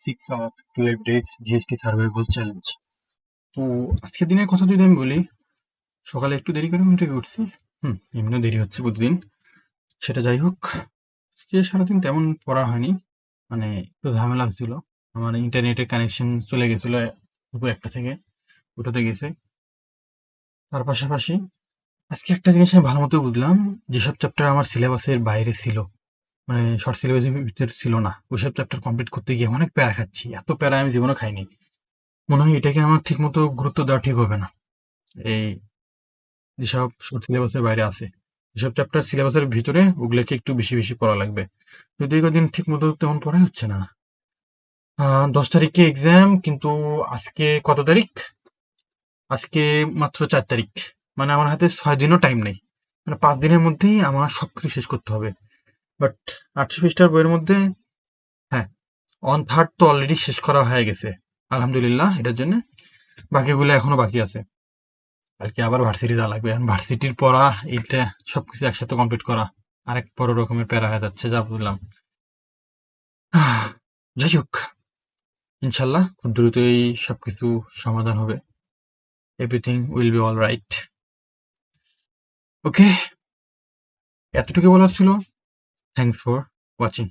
6 or 12 days GST survival challenge. তো আজকের দিনের কথা যদি আমি বলি, সকালে একটু দেরি করে ঘুম থেকে উঠছি। এমনিও দেরি হচ্ছে প্রতিদিন, সেটা যাই হোক। আজকে সারাদিন তেমন পড়া হয়নি, মানে একটু ঝামেলা ছিল। আমার ইন্টারনেটের কানেকশন চলে গেছিল দুপুর 1টা থেকে, ওটাতে গেছে। তার পাশাপাশি আজকে একটা জিনিস আমি ভালো মতো বুঝলাম, যেসব চ্যাপ্টার আমার সিলেবাসের বাইরে ছিল, মানে শর্ট সিলেবাসের ভিতরে ছিল না, ওইসব চ্যাপ্টার কমপ্লিট করতে গিয়ে অনেক প্যারা খাচ্ছি। এত প্যারা আমি জীবনে খাইনি। মনে হয় এটাকে আমার ঠিক মতো গুরুত্ব দেওয়া ঠিক হবে না। এই যেসব শর্ট সিলেবাসের বাইরে আছে, যেসব চ্যাপ্টার সিলেবাসের ভিতরে, ওগুলোকে একটু বেশি বেশি পড়া লাগবে। যদি কদিন ঠিক মতো তেমন পড়াই হচ্ছে না। 10 তারিখে এক্সাম, কিন্তু আজকে কত তারিখ? আজকে মাত্র 4 তারিখ। মানে আমার হাতে 6 দিনও টাইম নেই। মানে 5 দিনের মধ্যেই আমার সবকিছু শেষ করতে হবে। বাট 800 পৃষ্ঠার বইয়ের মধ্যে, হ্যাঁ, 1/3 তো অলরেডি শেষ করা হয়ে গেছে, আলহামদুলিল্লাহ এটার জন্য। বাকিগুলো এখনো বাকি আছে। কালকে আবার ভার্সিটি যাওয়া লাগবে। এখন ভার্সিটির পড়া, এইটা সবকিছু একসাথে কমপ্লিট করা আরেক বড় রকমের প্যারা হয়ে যাচ্ছে, যা বুঝলাম। যাই হোক, ইনশাল্লাহ খুব দ্রুতই সবকিছু সমাধান হবে। Everything will be all right. Okay, এতটুকু বলার ছিল। Thanks for watching.